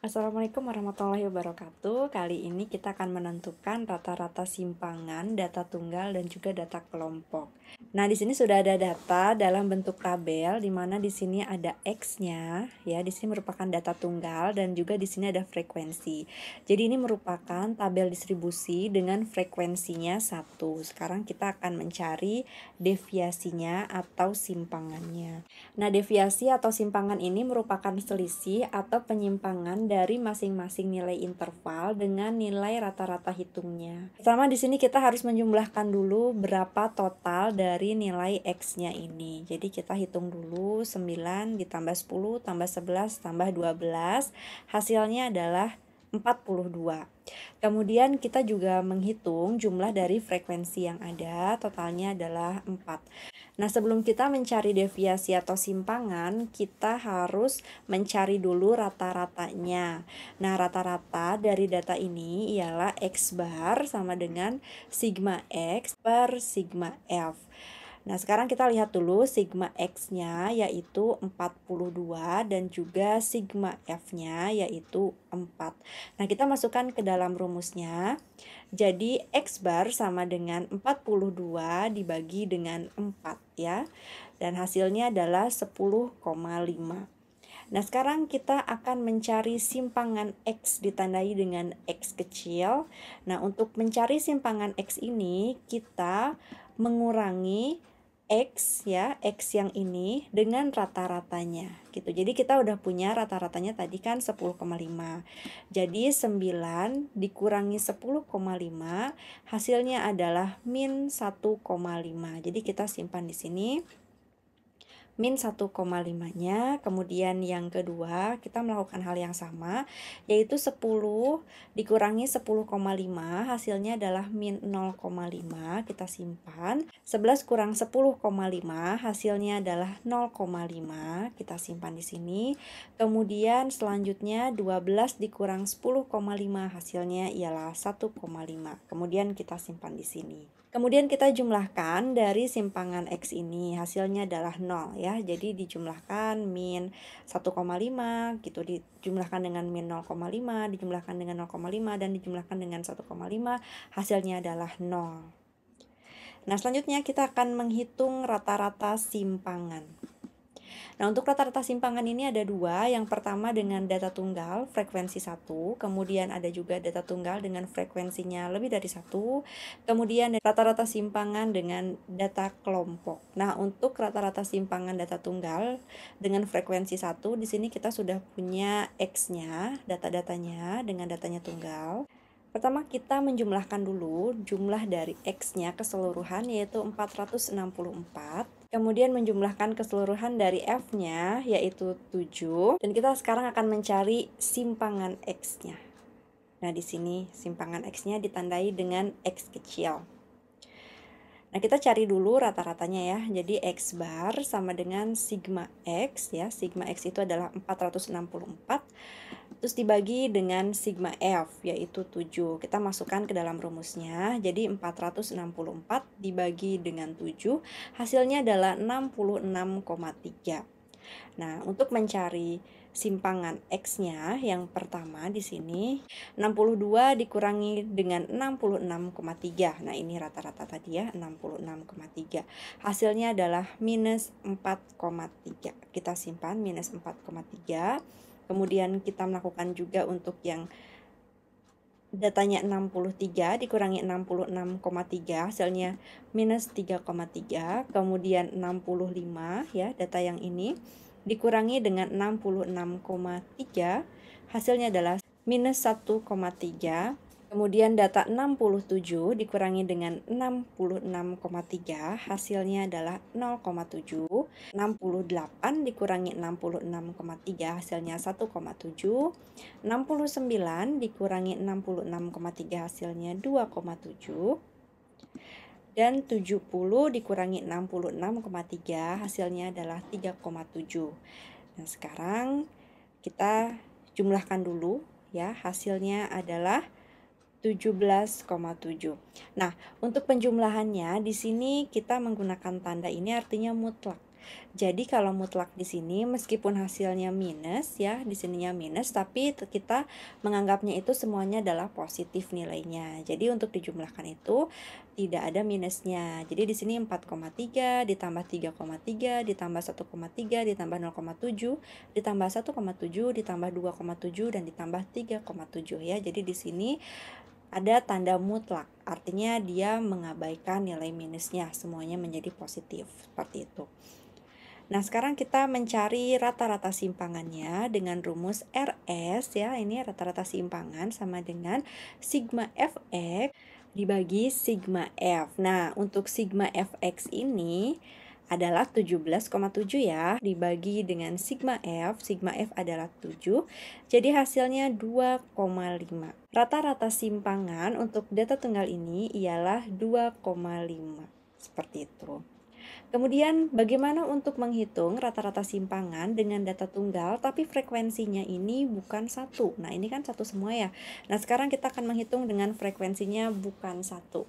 Assalamualaikum warahmatullahi wabarakatuh. Kali ini kita akan menentukan rata-rata simpangan, data tunggal, dan juga data kelompok. Nah, di sini sudah ada data dalam bentuk tabel, di mana di sini ada X-nya, ya. Di sini merupakan data tunggal dan juga di sini ada frekuensi. Jadi ini merupakan tabel distribusi dengan frekuensinya 1. Sekarang kita akan mencari deviasinya atau simpangannya. Nah, deviasi atau simpangan ini merupakan selisih atau penyimpangan dari masing-masing nilai interval dengan nilai rata-rata hitungnya. Pertama di sini kita harus menjumlahkan dulu berapa total dari nilai X-nya ini. Jadi kita hitung dulu 9 ditambah 10 tambah 11 tambah 12. Hasilnya adalah 42. Kemudian kita juga menghitung jumlah dari frekuensi yang ada, totalnya adalah 4. Nah, sebelum kita mencari deviasi atau simpangan, kita harus mencari dulu rata-ratanya. Nah, rata-rata dari data ini ialah X bar sama dengan sigma X per sigma F. Nah, sekarang kita lihat dulu sigma X-nya yaitu 42 dan juga sigma F-nya yaitu 4. Nah, kita masukkan ke dalam rumusnya. Jadi X bar sama dengan 42 dibagi dengan 4 ya. Dan hasilnya adalah 10,5. Nah, sekarang kita akan mencari simpangan X ditandai dengan X kecil. Nah, untuk mencari simpangan X ini kita mengurangi X ya, X yang ini dengan rata-ratanya gitu. Jadi kita udah punya rata-ratanya tadi kan 10,5. Jadi 9 dikurangi 10,5 hasilnya adalah min 1,5. Jadi kita simpan di sini min 1,5-nya. Kemudian yang kedua kita melakukan hal yang sama, yaitu 10 dikurangi 10,5 hasilnya adalah min 0,5. Kita simpan. 11 kurang 10,5 hasilnya adalah 0,5. Kita simpan di sini. Kemudian selanjutnya 12 dikurang 10,5 hasilnya ialah 1,5. Kemudian kita simpan di sini. Kemudian kita jumlahkan dari simpangan X ini, hasilnya adalah 0 ya. Jadi dijumlahkan min 1,5 gitu, dijumlahkan dengan min 0,5, dijumlahkan dengan 0,5 dan dijumlahkan dengan 1,5, hasilnya adalah 0. Nah, selanjutnya kita akan menghitung rata-rata simpangan. Nah, untuk rata-rata simpangan ini ada dua. Yang pertama dengan data tunggal frekuensi 1, kemudian ada juga data tunggal dengan frekuensinya lebih dari 1, kemudian rata-rata simpangan dengan data kelompok. Nah, untuk rata-rata simpangan data tunggal dengan frekuensi 1, di sini kita sudah punya X-nya, data-datanya dengan datanya tunggal. Pertama kita menjumlahkan dulu jumlah dari X-nya keseluruhan yaitu 464. Kemudian menjumlahkan keseluruhan dari F-nya yaitu 7. Dan kita sekarang akan mencari simpangan X-nya. Nah, di sini simpangan X-nya ditandai dengan X kecil. Nah, kita cari dulu rata-ratanya ya. Jadi X bar sama dengan sigma X ya. Sigma X itu adalah 464. Terus dibagi dengan sigma F yaitu 7. Kita masukkan ke dalam rumusnya. Jadi 464 dibagi dengan 7 hasilnya adalah 66,3. Nah, untuk mencari simpangan X-nya yang pertama di sini 62 dikurangi dengan 66,3. Nah, ini rata-rata tadi ya, 66,3. Hasilnya adalah minus 4,3. Kita simpan minus 4,3. Kemudian kita melakukan juga untuk yang datanya 63 dikurangi 66,3 hasilnya minus 3,3. Kemudian 65 ya, data yang ini dikurangi dengan 66,3 hasilnya adalah minus 1,3. Kemudian data 67 dikurangi dengan 66,3 hasilnya adalah 0,7. 68 dikurangi 66,3 hasilnya 1,7. 69 dikurangi 66,3 hasilnya 2,7. Dan 70 dikurangi 66,3 hasilnya adalah 3,7. Nah, sekarang kita jumlahkan dulu ya, hasilnya adalah 17,7. Nah, untuk penjumlahannya di sini kita menggunakan tanda ini artinya mutlak. Jadi kalau mutlak di sini meskipun hasilnya minus ya, di sininya minus, tapi kita menganggapnya itu semuanya adalah positif nilainya. Jadi untuk dijumlahkan itu tidak ada minusnya. Jadi di sini 4,3 ditambah 3,3 ditambah 1,3 ditambah 0,7 ditambah 1,7 ditambah 2,7 dan ditambah 3,7 ya. Jadi di sini ada tanda mutlak, artinya dia mengabaikan nilai minusnya, semuanya menjadi positif, seperti itu. Nah, sekarang kita mencari rata-rata simpangannya dengan rumus RS ya. Ini rata-rata simpangan sama dengan sigma Fx dibagi sigma F. Nah, untuk sigma Fx ini adalah 17,7 ya, dibagi dengan sigma F adalah 7, jadi hasilnya 2,5. Rata-rata simpangan untuk data tunggal ini ialah 2,5, seperti itu. Kemudian bagaimana untuk menghitung rata-rata simpangan dengan data tunggal tapi frekuensinya ini bukan satu. Nah, ini kan satu semua ya. Nah, sekarang kita akan menghitung dengan frekuensinya bukan satu.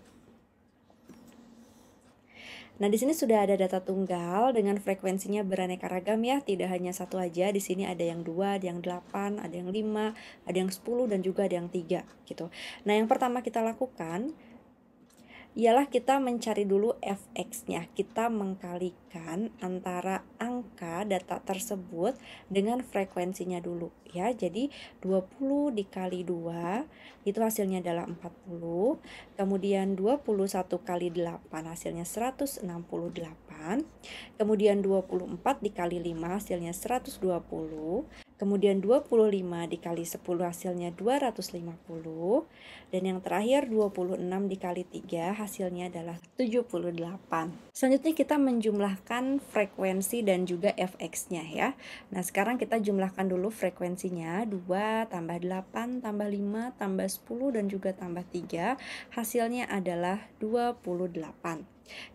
Nah, di sini sudah ada data tunggal dengan frekuensinya beraneka ragam ya, tidak hanya satu aja. Di sini ada yang 2, ada yang 8, ada yang 5, ada yang 10 dan juga ada yang 3 gitu. Nah, yang pertama kita lakukan ialah kita mencari dulu fx-nya. Kita mengkalikan antara angka data tersebut dengan frekuensinya dulu ya. Jadi 20 dikali 2 itu hasilnya adalah 40. Kemudian 21 kali 8 hasilnya 168. Kemudian 24 dikali 5 hasilnya 120. Kemudian 25 dikali 10 hasilnya 250. Dan yang terakhir 26 dikali 3 hasilnya adalah 78. Selanjutnya kita menjumlahkan frekuensi dan juga fx-nya ya. Nah, sekarang kita jumlahkan dulu frekuensinya. 2 tambah 8 tambah 5 tambah 10 dan juga tambah 3. Hasilnya adalah 28.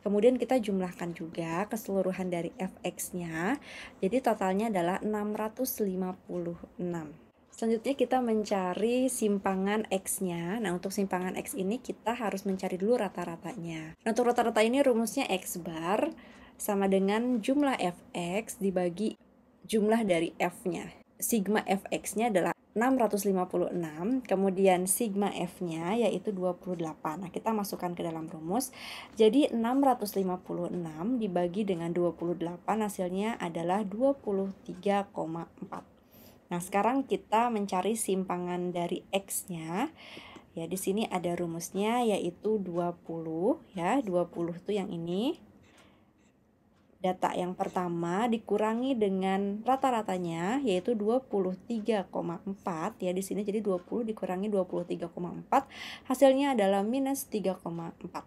Kemudian kita jumlahkan juga keseluruhan dari fx-nya. Jadi totalnya adalah 656. Selanjutnya kita mencari simpangan X-nya. Nah, untuk simpangan X ini kita harus mencari dulu rata-ratanya. Nah, untuk rata-rata ini rumusnya X bar sama dengan jumlah fx dibagi jumlah dari f-nya. Sigma fx-nya adalah 656, kemudian sigma f-nya yaitu 28. Nah, kita masukkan ke dalam rumus. Jadi 656 dibagi dengan 28 hasilnya adalah 23,4. Nah, sekarang kita mencari simpangan dari X-nya. Ya, di sini ada rumusnya yaitu 20 ya. 20 itu yang ini. Data yang pertama dikurangi dengan rata-ratanya yaitu 23,4 ya di sini, jadi 20 dikurangi 23,4 hasilnya adalah minus 3,4.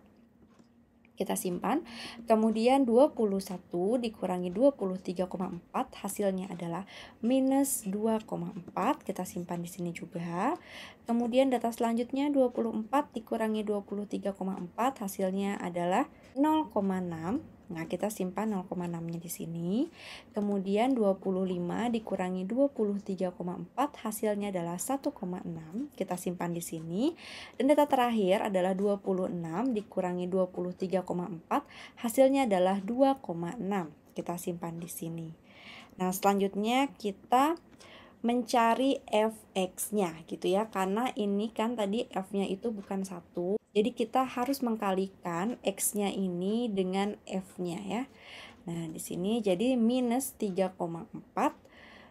Kita simpan. Kemudian 21 dikurangi 23,4 hasilnya adalah minus 2,4. Kita simpan di sini juga. Kemudian data selanjutnya 24 dikurangi 23,4 hasilnya adalah 0,6. Nah, kita simpan 0,6-nya di sini. Kemudian 25 dikurangi 23,4 hasilnya adalah 1,6. Kita simpan di sini. Dan data terakhir adalah 26 dikurangi 23,4 hasilnya adalah 2,6. Kita simpan di sini. Nah, selanjutnya kita mencari fx-nya gitu ya. Karena ini kan tadi f-nya itu bukan 1. Jadi kita harus mengkalikan x-nya ini dengan f-nya ya. Nah, di sini jadi minus 3,4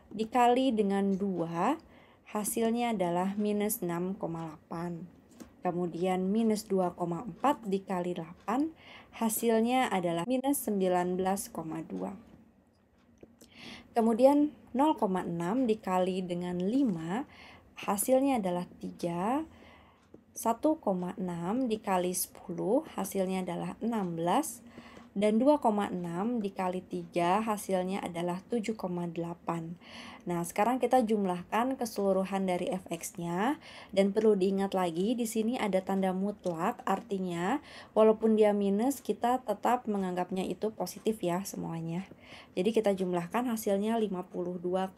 dikali dengan 2 hasilnya adalah minus 6,8. Kemudian minus 2,4 dikali 8 hasilnya adalah minus 19,2. Kemudian 0,6 dikali dengan 5 hasilnya adalah 3. 1,6 dikali 10 hasilnya adalah 16. Dan 2,6 dikali 3 hasilnya adalah 7,8. Nah, sekarang kita jumlahkan keseluruhan dari fx-nya. Dan perlu diingat lagi, di sini ada tanda mutlak, artinya walaupun dia minus, kita tetap menganggapnya itu positif ya semuanya. Jadi kita jumlahkan hasilnya 52,8.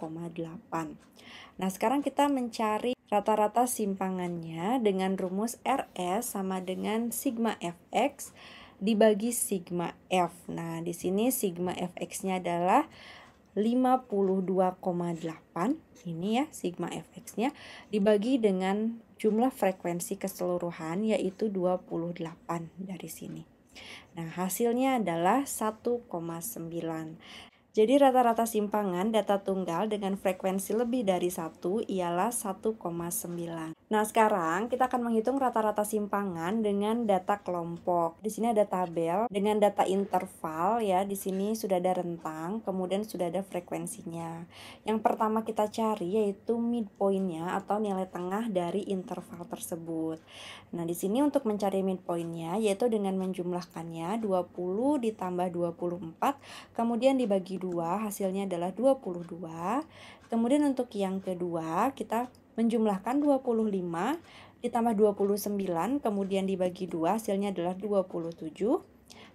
Nah, sekarang kita mencari rata-rata simpangannya dengan rumus RS sama dengan sigma fx dibagi sigma F. Nah, di sini sigma Fx-nya adalah 52,8. Ini ya sigma Fx-nya dibagi dengan jumlah frekuensi keseluruhan yaitu 28 dari sini. Nah, hasilnya adalah 1,9. Jadi rata-rata simpangan data tunggal dengan frekuensi lebih dari 1 ialah 1,9. Nah, sekarang kita akan menghitung rata-rata simpangan dengan data kelompok. Di sini ada tabel dengan data interval ya. Di sini sudah ada rentang, kemudian sudah ada frekuensinya. Yang pertama kita cari yaitu midpoint-nya atau nilai tengah dari interval tersebut. Nah, di sini untuk mencari midpoint-nya yaitu dengan menjumlahkannya 20 ditambah 24, kemudian dibagi 2, hasilnya adalah 22. Kemudian untuk yang kedua, kita menjumlahkan 25 ditambah 29, kemudian dibagi 2, hasilnya adalah 27.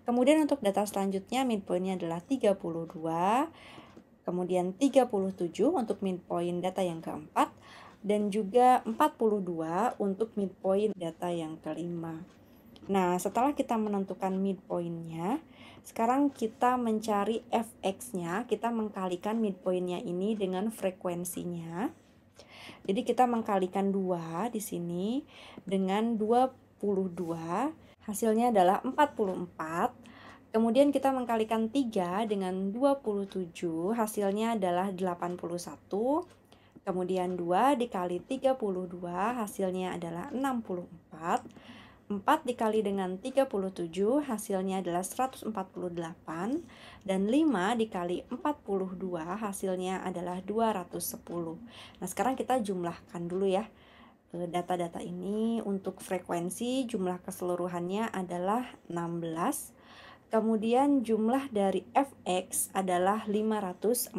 Kemudian untuk data selanjutnya, midpoint-nya adalah 32. Kemudian 37 untuk midpoint data yang keempat, dan juga 42 untuk midpoint data yang kelima. Nah, setelah kita menentukan midpoint-nya, sekarang kita mencari Fx-nya, kita mengkalikan midpoint-nya ini dengan frekuensinya. Jadi kita mengkalikan 2 di sini dengan 22, hasilnya adalah 44. Kemudian kita mengkalikan 3 dengan 27, hasilnya adalah 81. Kemudian 2 dikali 32, hasilnya adalah 64. 4 dikali dengan 37, hasilnya adalah 148. Dan 5 dikali 42, hasilnya adalah 210. Nah, sekarang kita jumlahkan dulu ya data-data ini. Untuk frekuensi jumlah keseluruhannya adalah 16. Kemudian jumlah dari Fx adalah 547.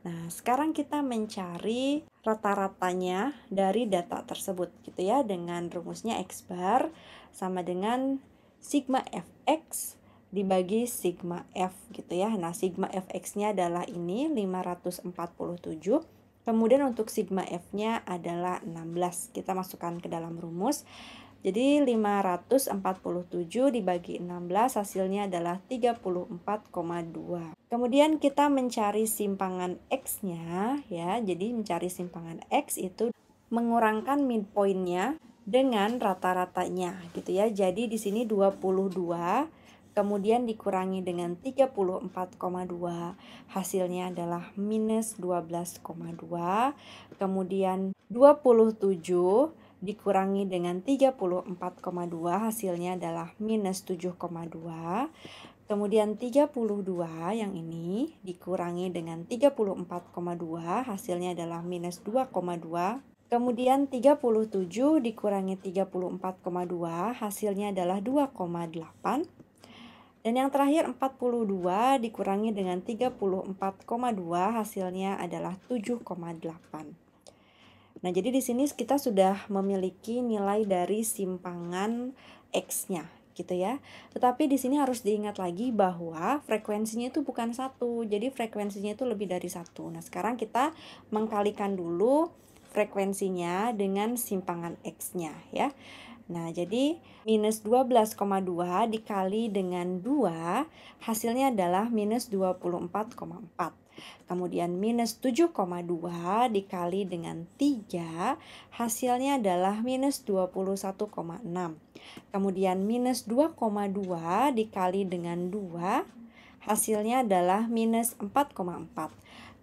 Nah, sekarang kita mencari rata-ratanya dari data tersebut gitu ya, dengan rumusnya X bar sama dengan sigma Fx dibagi sigma F gitu ya. Nah, sigma Fx-nya adalah ini 547. Kemudian untuk sigma F-nya adalah 16. Kita masukkan ke dalam rumus. Jadi 547 dibagi 16 hasilnya adalah 34,2. Kemudian kita mencari simpangan X-nya ya. Jadi mencari simpangan X itu mengurangkan midpoint-nya dengan rata-ratanya gitu ya. Jadi di sini 22 kemudian dikurangi dengan 34,2, hasilnya adalah minus 12,2. Kemudian 27 dikurangi dengan 34,2, hasilnya adalah minus 7,2. Kemudian 32 yang ini dikurangi dengan 34,2, hasilnya adalah minus 2,2. Kemudian 37 dikurangi 34,2, hasilnya adalah 2,8. Dan yang terakhir 42 dikurangi dengan 34,2, hasilnya adalah 7,8. Nah, jadi di sini kita sudah memiliki nilai dari simpangan X-nya gitu ya. Tetapi di sini harus diingat lagi bahwa frekuensinya itu bukan satu. Jadi frekuensinya itu lebih dari satu. Nah, sekarang kita mengkalikan dulu frekuensinya dengan simpangan X-nya ya. Nah, jadi minus 12,2 dikali dengan 2, hasilnya adalah minus 24,4. Kemudian minus 7,2 dikali dengan 3, hasilnya adalah minus 21,6. Kemudian minus 2,2 dikali dengan 2, hasilnya adalah minus 4,4.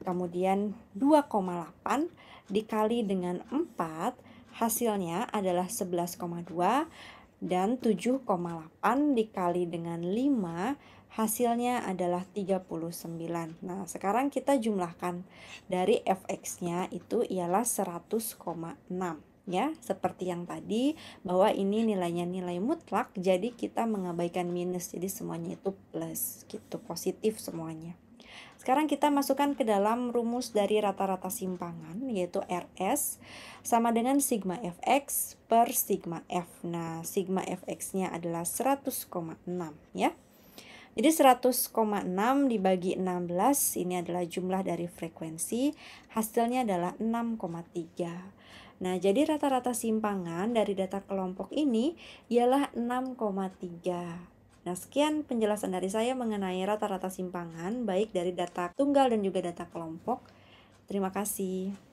Kemudian 2,8 dikali dengan 4, hasilnya adalah 11,2. Dan 7,8 dikali dengan 5, hasilnya adalah 39. Nah, sekarang kita jumlahkan dari Fx-nya itu ialah 100,6 ya. Seperti yang tadi bahwa ini nilainya nilai mutlak, jadi kita mengabaikan minus. Jadi semuanya itu plus gitu, positif semuanya. Sekarang kita masukkan ke dalam rumus dari rata-rata simpangan yaitu RS sama dengan sigma Fx per sigma F. Nah, sigma Fx-nya adalah 100,6 ya. Jadi 100,6 dibagi 16 ini adalah jumlah dari frekuensi, hasilnya adalah 6,3. Nah, jadi rata-rata simpangan dari data kelompok ini ialah 6,3. Nah, sekian penjelasan dari saya mengenai rata-rata simpangan baik dari data tunggal dan juga data kelompok. Terima kasih.